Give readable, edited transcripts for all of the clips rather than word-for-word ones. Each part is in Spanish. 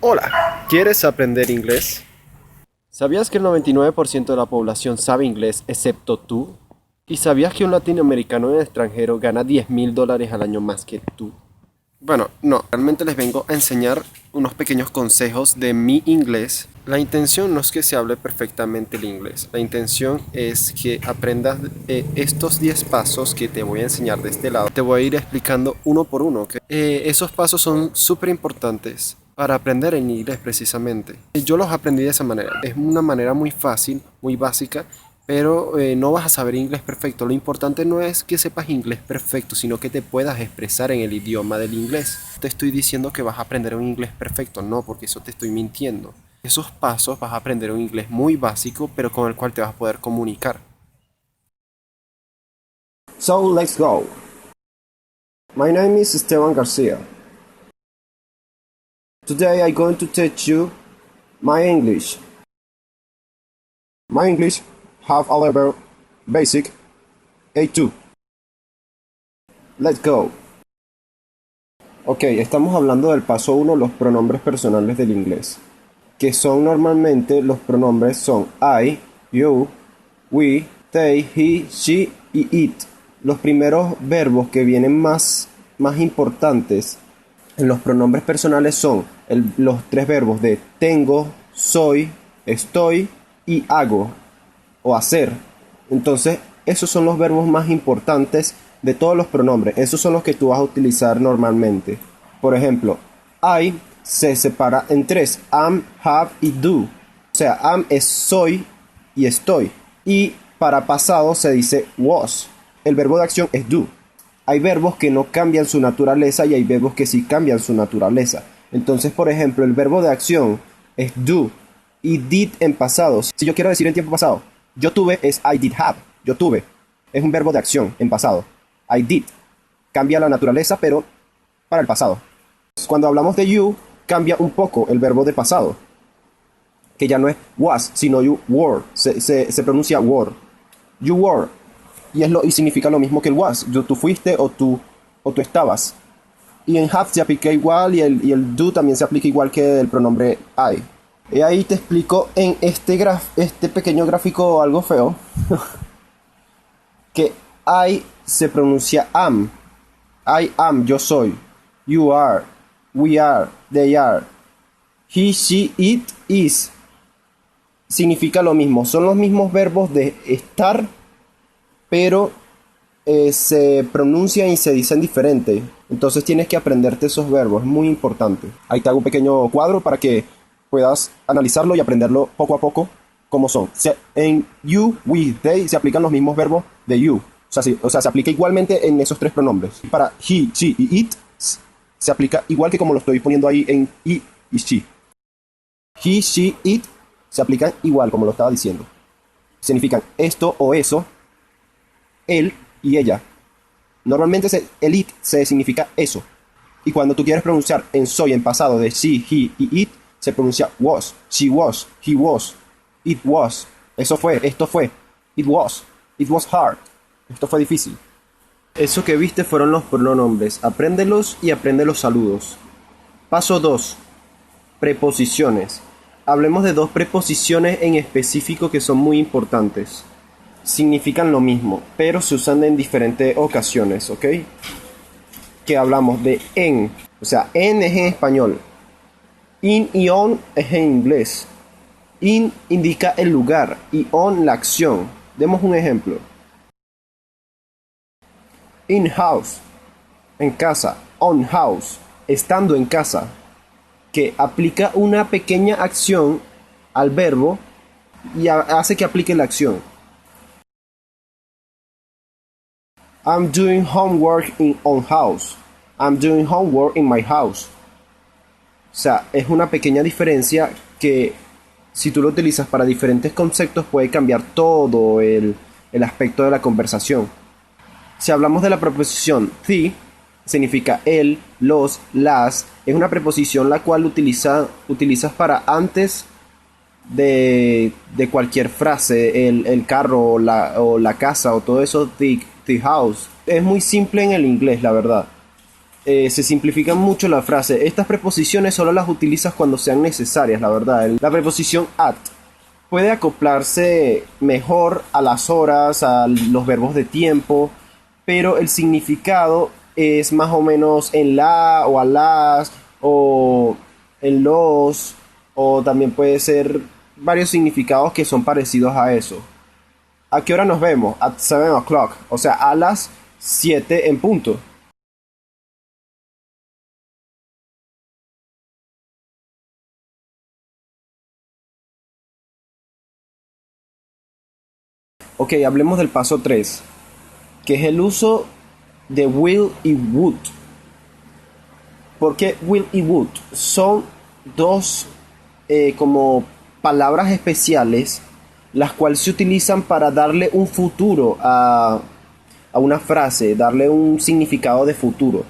Hola, ¿quieres aprender inglés? ¿Sabías que el 99% de la población sabe inglés excepto tú? ¿Y sabías que un latinoamericano en el extranjero gana $10,000 al año más que tú? Bueno, no, realmente les vengo a enseñar unos pequeños consejos de mi inglés. La intención no es que se hable perfectamente el inglés, la intención es que aprendas estos 10 pasos que te voy a enseñar de este lado. Te voy a ir explicando uno por uno, ¿ok? Esos pasos son súper importantes para aprender el inglés precisamente. Yo los aprendí de esa manera, es una manera muy fácil, muy básica, pero no vas a saber inglés perfecto. Lo importante no es que sepas inglés perfecto, sino que te puedas expresar en el idioma del inglés. Te estoy diciendo que vas a aprender un inglés perfecto, no, porque eso te estoy mintiendo. Esos pasos vas a aprender un inglés muy básico, pero con el cual te vas a poder comunicar. So let's go. My name is Esteban Garcia. Today I'm going to teach you my English. My English have a level basic A2. Let's go. Ok, estamos hablando del paso 1, los pronombres personales del inglés, que son normalmente los pronombres son I, you, we, they, he, she y it. Los primeros verbos que vienen más importantes en los pronombres personales son los tres verbos de tengo, soy, estoy y hago o hacer. Entonces, esos son los verbos más importantes de todos los pronombres. Esos son los que tú vas a utilizar normalmente. Por ejemplo, I se separa en tres: am, have y do. O sea, am es soy y estoy. Y para pasado se dice was. El verbo de acción es do. Hay verbos que no cambian su naturaleza y hay verbos que sí cambian su naturaleza. Entonces, por ejemplo, el verbo de acción es do y did en pasado. Si yo quiero decir en tiempo pasado, yo tuve es I did have. Yo tuve. Es un verbo de acción en pasado. I did. Cambia la naturaleza, pero para el pasado. Cuando hablamos de you, cambia un poco el verbo de pasado. Que ya no es was, sino you were. Se pronuncia were. You were. Y significa lo mismo que el was. Tú fuiste o tú estabas. Y en have se aplica igual y el do también se aplica igual que el pronombre I. Y ahí te explico en este pequeño gráfico algo feo que I se pronuncia am. I am, yo soy. You are, we are, they are. He, she, it, is. Significa lo mismo. Son los mismos verbos de estar, pero se pronuncian y se dicen diferente. Entonces tienes que aprenderte esos verbos, es muy importante. Ahí te hago un pequeño cuadro para que puedas analizarlo y aprenderlo poco a poco cómo son. En you, we, they se aplican los mismos verbos de you. O sea, se aplica igualmente en esos tres pronombres. Para he, she y it se aplica igual que como lo estoy poniendo ahí en he y she. He, she, it se aplican igual como lo estaba diciendo. Significan esto o eso, él y ella. Normalmente el it se significa eso. Y cuando tú quieres pronunciar en soy en pasado de she, he y it, se pronuncia was, she was, he was, it was. Eso fue, esto fue, it was hard. Esto fue difícil. Eso que viste fueron los pronombres. Apréndelos y aprende los saludos. Paso 2. Preposiciones. Hablemos de dos preposiciones en específico que son muy importantes. Significan lo mismo, pero se usan en diferentes ocasiones, ¿ok? Que hablamos de en, o sea, en es en español. In y on es en inglés. In indica el lugar y on la acción. Demos un ejemplo. In house, en casa. On house, estando en casa. Que aplica una pequeña acción al verbo y hace que aplique la acción. I'm doing homework on house. I'm doing homework in my house. O sea, es una pequeña diferencia que si tú lo utilizas para diferentes conceptos puede cambiar todo el aspecto de la conversación. Si hablamos de la preposición the, significa el, los, las, es una preposición la cual utilizas para antes de cualquier frase, el carro o la casa o todo eso, the house. Es muy simple en el inglés, la verdad. se simplifica mucho la frase. Estas preposiciones solo las utilizas cuando sean necesarias, la verdad. La preposición at puede acoplarse mejor a las horas, a los verbos de tiempo, pero el significado es más o menos en la o a las o en los, o también puede ser varios significados que son parecidos a eso. ¿A qué hora nos vemos? At 7 o'clock, o sea, a las 7 en punto. Ok, hablemos del paso 3, que es el uso de will y would. ¿Por qué will y would? Son dos como palabras especiales, las cuales se utilizan para darle un futuro a una frase, darle un significado de futuro.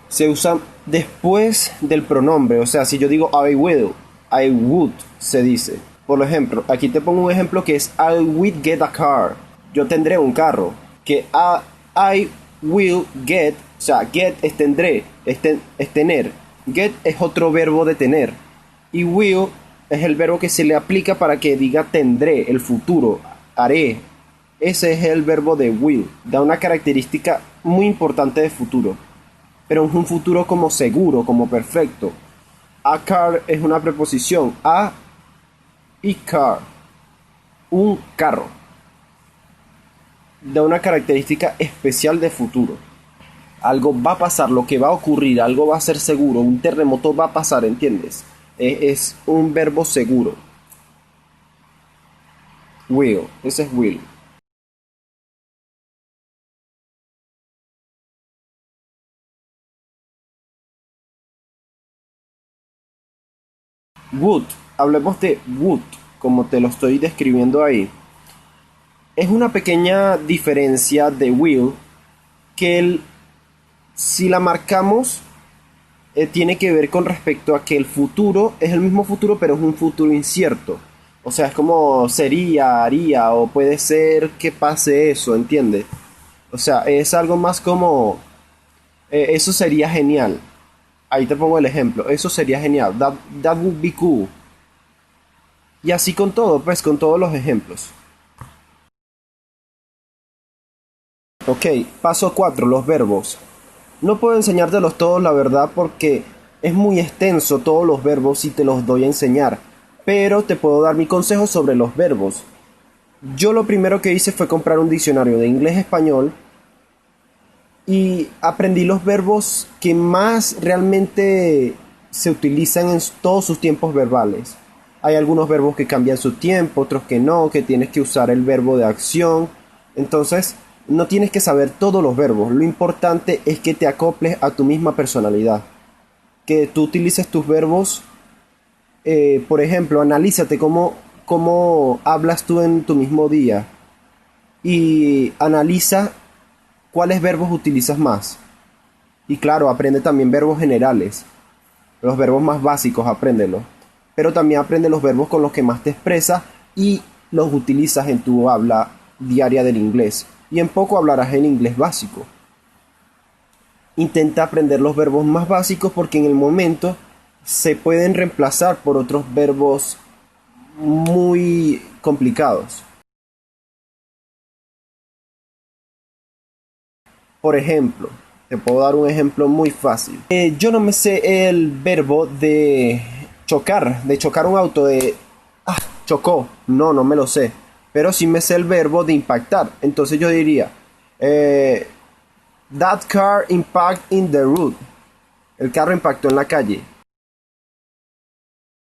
Se usan después del pronombre, o sea, si yo digo I will, I would, se dice. Por ejemplo, aquí te pongo un ejemplo que es I will get a car. Yo tendré un carro. Que I will get, o sea, get es tendré, es tener. Get es otro verbo de tener. Y will es el verbo que se le aplica para que diga tendré, el futuro, haré. Ese es el verbo de will. Da una característica muy importante de futuro. Pero es un futuro como seguro, como perfecto. A car es una preposición. A y car. Un carro. Da una característica especial de futuro. Algo va a pasar, lo que va a ocurrir, algo va a ser seguro, un terremoto va a pasar, ¿entiendes? Es un verbo seguro. Will, ese es will. Would, hablemos de would, como te lo estoy describiendo ahí. Es una pequeña diferencia de will que si la marcamos tiene que ver con respecto a que el futuro es el mismo futuro, pero es un futuro incierto. O sea, es como sería, haría, o puede ser que pase eso, ¿entiendes? O sea, es algo más como eso sería genial. Ahí te pongo el ejemplo. Eso sería genial. That would be cool. Y así con todo, pues con todos los ejemplos. Ok, paso 4, los verbos. No puedo enseñártelos todos, la verdad, porque es muy extenso todos los verbos y te los doy a enseñar. Pero te puedo dar mi consejo sobre los verbos. Yo lo primero que hice fue comprar un diccionario de inglés-español y aprendí los verbos que más realmente se utilizan en todos sus tiempos verbales. Hay algunos verbos que cambian su tiempo, otros que no, que tienes que usar el verbo de acción. Entonces, no tienes que saber todos los verbos. Lo importante es que te acoples a tu misma personalidad. Que tú utilices tus verbos. Por ejemplo, analízate cómo hablas tú en tu mismo día. Y analiza cuáles verbos utilizas más. Y claro, aprende también verbos generales. Los verbos más básicos, apréndelos. Pero también aprende los verbos con los que más te expresas y los utilizas en tu habla diaria del inglés. Y en poco hablarás en inglés básico. Intenta aprender los verbos más básicos porque en el momento se pueden reemplazar por otros verbos muy complicados. Por ejemplo, te puedo dar un ejemplo muy fácil. Yo no me sé el verbo de chocar un auto, chocó. No me lo sé. Pero sí me sé el verbo de impactar. Entonces yo diría, that car impacted in the road. El carro impactó en la calle.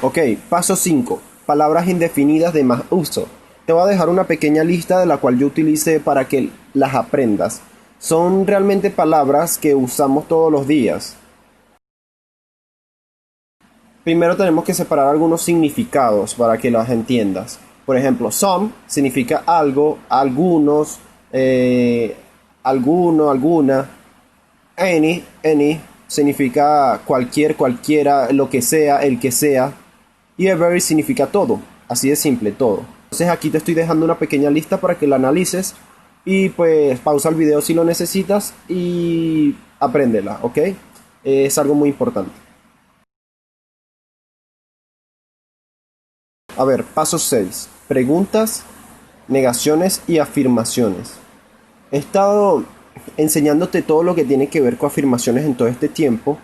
Ok, paso 5. Palabras indefinidas de más uso. Te voy a dejar una pequeña lista de la cual yo utilicé para que las aprendas. Son realmente palabras que usamos todos los días. Primero tenemos que separar algunos significados para que las entiendas. Por ejemplo, some significa algo, algunos, alguno, alguna. Any significa cualquier, cualquiera, lo que sea, el que sea. Y every significa todo. Así de simple, todo. Entonces aquí te estoy dejando una pequeña lista para que la analices. Y pues pausa el video si lo necesitas y apréndela, ¿ok? es algo muy importante. A ver, paso 6. Preguntas, negaciones y afirmaciones. He estado enseñándote todo lo que tiene que ver con afirmaciones en todo este tiempo,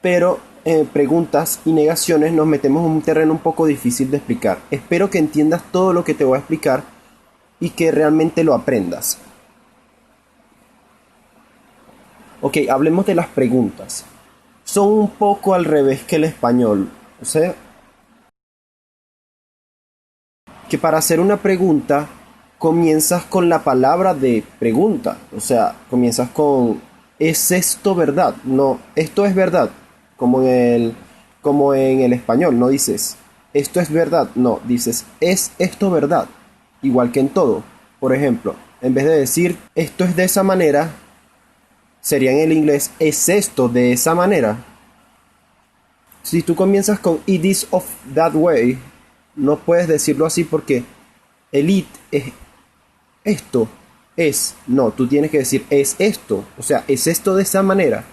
pero en preguntas y negaciones nos metemos en un terreno un poco difícil de explicar. Espero que entiendas todo lo que te voy a explicar y que realmente lo aprendas. Ok, hablemos de las preguntas. Son un poco al revés que el español. O sea, que para hacer una pregunta comienzas con la palabra de pregunta. O sea, comienzas con ¿es esto verdad? No, esto es verdad. Como en el español, no dices esto es verdad, no, dices ¿es esto verdad? Igual que en todo. Por ejemplo, en vez de decir esto es de esa manera, sería en el inglés ¿es esto de esa manera? Si tú comienzas con it is of that way, no puedes decirlo así porque el it es esto, es, no, tú tienes que decir es esto, o sea, es esto de esa manera.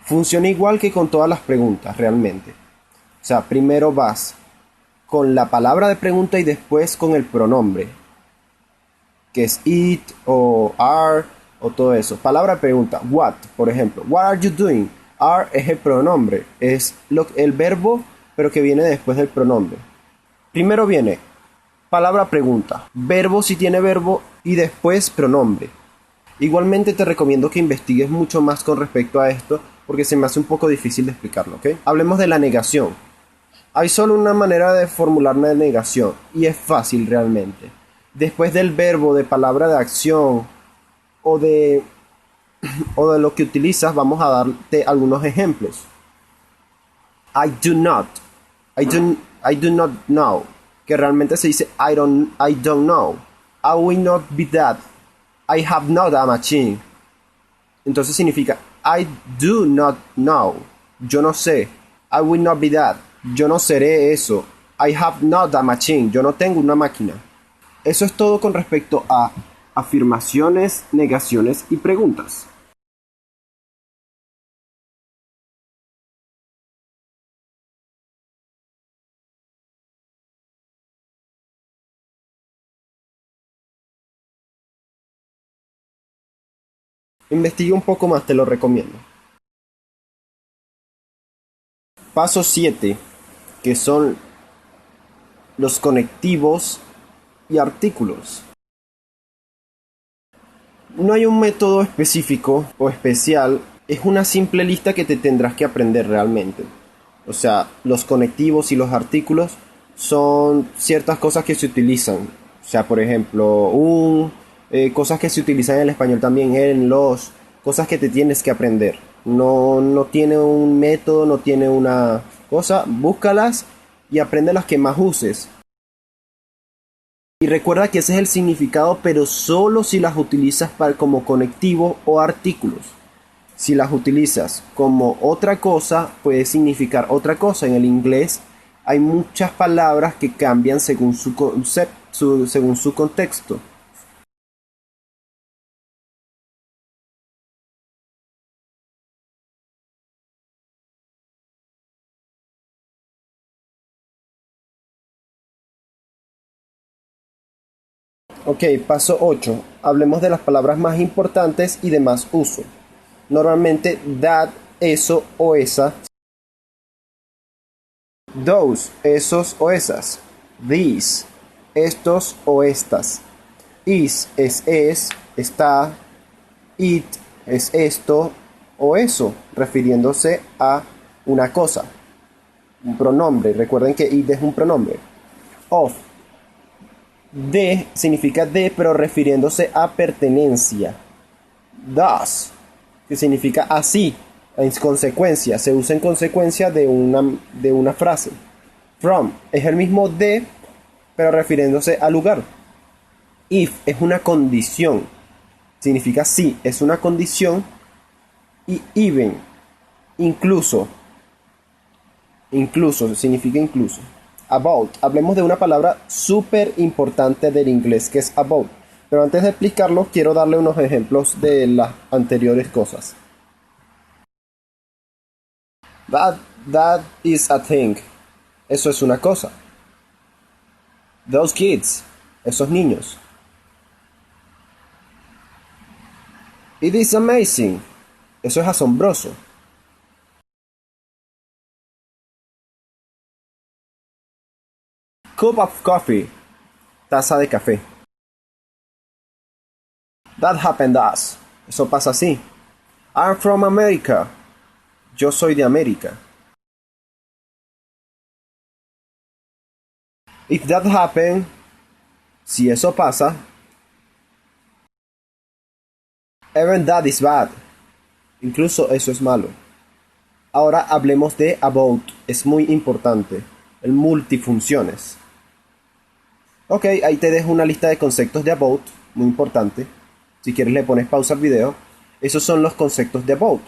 Funciona igual que con todas las preguntas realmente. O sea, primero vas con la palabra de pregunta y después con el pronombre, que es it o are o todo eso. Palabra de pregunta, what, por ejemplo, what are you doing? Are es el pronombre, es el verbo, pero que viene después del pronombre. Primero viene palabra pregunta, verbo si tiene verbo y después pronombre. Igualmente te recomiendo que investigues mucho más con respecto a esto porque se me hace un poco difícil de explicarlo, ¿ok? Hablemos de la negación. Hay solo una manera de formular una negación y es fácil realmente. Después del verbo, de palabra de acción o de lo que utilizas, vamos a darte algunos ejemplos. I do not. I do not know. Que realmente se dice I don't know. I will not be that. I have not a machine. Entonces significa I do not know. Yo no sé. I will not be that. Yo no seré eso. I have not a machine. Yo no tengo una máquina. Eso es todo con respecto a afirmaciones, negaciones y preguntas. Investiga un poco más, te lo recomiendo. Paso 7, que son los conectivos y artículos. No hay un método específico o especial, es una simple lista que te tendrás que aprender realmente. O sea, los conectivos y los artículos son ciertas cosas que se utilizan. O sea, por ejemplo, cosas que se utilizan en el español también, cosas que te tienes que aprender. No tiene un método, no tiene una cosa, búscalas y aprende las que más uses. Y recuerda que ese es el significado, pero solo si las utilizas como conectivo o artículos. Si las utilizas como otra cosa, puede significar otra cosa. En el inglés hay muchas palabras que cambian según su concepto, según su contexto. Ok, paso 8. Hablemos de las palabras más importantes y de más uso. Normalmente, that, eso o esa. Those, esos o esas. These, estos o estas. Is, está. It, es esto o eso, refiriéndose a una cosa. Un pronombre. Recuerden que it es un pronombre. Of. De significa de, pero refiriéndose a pertenencia. Thus, que significa así, en consecuencia, se usa en consecuencia de una frase. From es el mismo de, pero refiriéndose al lugar. If es una condición, significa sí, es una condición. Y even, incluso significa incluso. About, hablemos de una palabra súper importante del inglés que es about. Pero antes de explicarlo, quiero darle unos ejemplos de las anteriores cosas. That, that is a thing. Eso es una cosa. Those kids. Esos niños. It is amazing. Eso es asombroso. Cup of coffee. Taza de café. That happened to us. Eso pasa así. I'm from America. Yo soy de América. If that happened, si eso pasa, even that is bad. Incluso eso es malo. Ahora hablemos de about. Es muy importante. El multifunciones. Ok, ahí te dejo una lista de conceptos de about. Muy importante. Si quieres le pones pausa al video. Esos son los conceptos de about.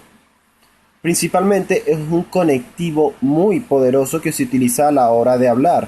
Principalmente es un conectivo muy poderoso que se utiliza a la hora de hablar.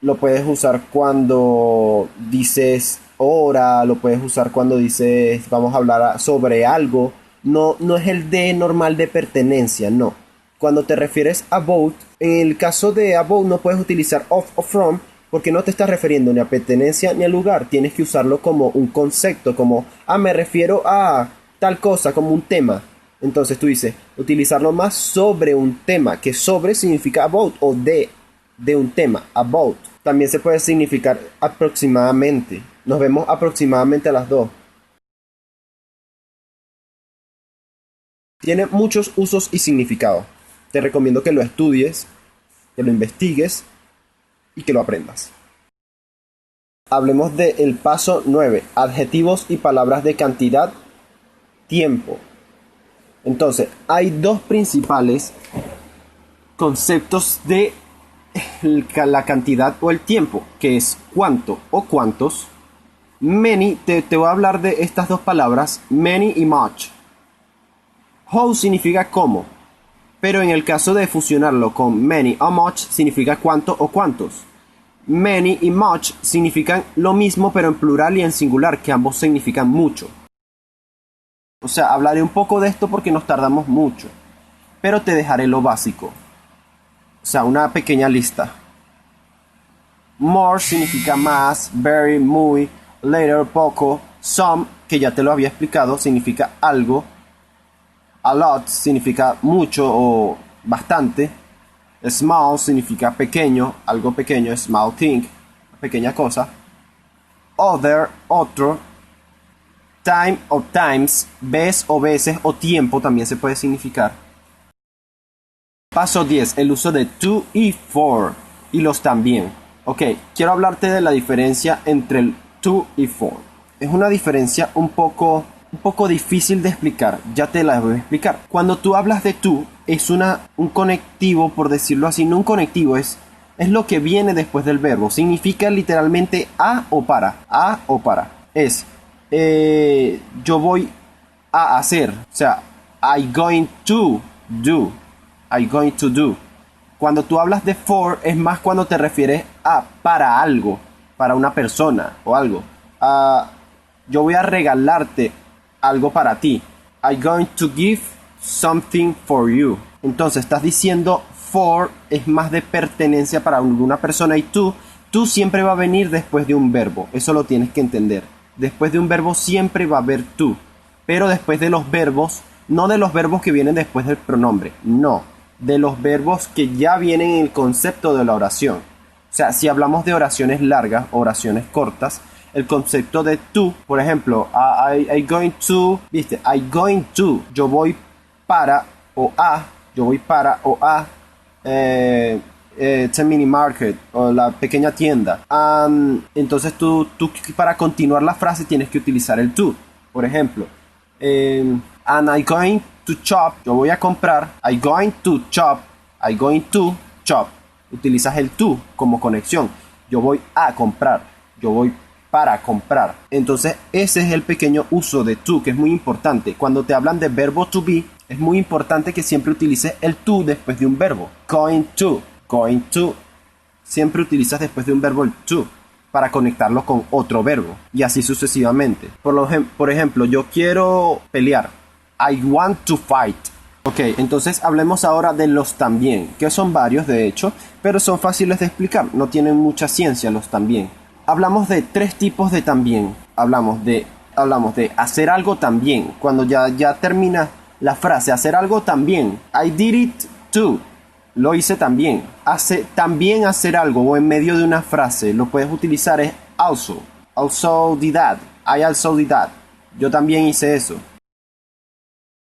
Lo puedes usar cuando dices hora, lo puedes usar cuando dices vamos a hablar sobre algo. No es el de normal de pertenencia, no. Cuando te refieres a about, en el caso de about no puedes utilizar of o from porque no te estás refiriendo ni a pertenencia ni al lugar. Tienes que usarlo como un concepto, como me refiero a tal cosa, como un tema. Entonces tú dices, utilizarlo más sobre un tema, que sobre significa about o de un tema, about. También se puede significar aproximadamente. Nos vemos aproximadamente a las 2. Tiene muchos usos y significados. Te recomiendo que lo estudies, que lo investigues y que lo aprendas. Hablemos del paso 9. Adjetivos y palabras de cantidad, tiempo. Entonces, hay dos principales conceptos de la cantidad o el tiempo, que es cuánto o cuántos. Many, te voy a hablar de estas dos palabras, many y much. How significa cómo, pero en el caso de fusionarlo con many o much significa cuánto o cuántos. Many y much significan lo mismo pero en plural y en singular, que ambos significan mucho. O sea, hablaré un poco de esto porque nos tardamos mucho, pero te dejaré lo básico. O sea, una pequeña lista. More significa más, very, muy, later, poco, some, que ya te lo había explicado, significa algo. A lot significa mucho o bastante. Small significa pequeño, algo pequeño, small thing, pequeña cosa. Other, otro. Time o times, vez o veces o tiempo también se puede significar. Paso 10, el uso de to y for, y los también. Ok, quiero hablarte de la diferencia entre el to y for. Es una diferencia un poco difícil de explicar, ya te la voy a explicar. Cuando tú hablas de to, es un conectivo, por decirlo así, no un conectivo, es lo que viene después del verbo. Significa literalmente a o para. Es, yo voy a hacer, o sea, I'm going to do. Cuando tú hablas de for, es más cuando te refieres a para algo, para una persona o algo. Yo voy a regalarte algo para ti. I'm going to give something for you. Entonces estás diciendo for es más de pertenencia para alguna persona y tú siempre va a venir después de un verbo. Eso lo tienes que entender. Después de un verbo siempre va a haber tú. Pero después de los verbos, no de los verbos que vienen después del pronombre, no. De los verbos que ya vienen en el concepto de la oración. O sea, si hablamos de oraciones largas o oraciones cortas, el concepto de to, por ejemplo, I going to, ¿viste? I going to, yo voy para o a, it's a mini market o la pequeña tienda. Entonces tú para continuar la frase tienes que utilizar el to. Por ejemplo, and I going to shop, yo voy a comprar. I going to shop. Utilizas el to como conexión. Yo voy a comprar. Yo voy para comprar. Entonces ese es el pequeño uso de to, que es muy importante. Cuando te hablan de verbo to be, es muy importante que siempre utilices el to después de un verbo. Going to. Siempre utilizas después de un verbo el to para conectarlo con otro verbo y así sucesivamente. Por ejemplo, yo quiero pelear. I want to fight. Ok, entonces hablemos ahora de los también, que son varios de hecho, pero son fáciles de explicar, no tienen mucha ciencia los también. Hablamos de tres tipos de también. Hablamos de hacer algo también, cuando ya termina la frase, hacer algo también. I did it too. Lo hice también. También hacer algo o en medio de una frase, lo puedes utilizar es also. Also did that. I also did that. Yo también hice eso.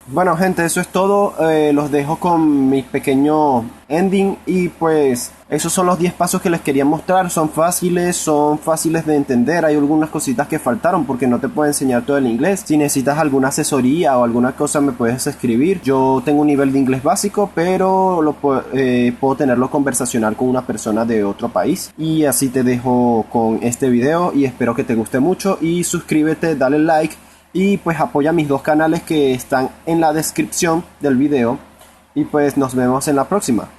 Bueno, gente, eso es todo. Los dejo con mi pequeño ending y pues esos son los 10 pasos que les quería mostrar. Son fáciles de entender. Hay algunas cositas que faltaron porque no te puedo enseñar todo el inglés. Si necesitas alguna asesoría o alguna cosa me puedes escribir. Yo tengo un nivel de inglés básico, pero puedo tenerlo conversacional con una persona de otro país. Y así te dejo con este video y espero que te guste mucho y suscríbete, dale like. Y pues apoya mis dos canales que están en la descripción del video. Y pues nos vemos en la próxima.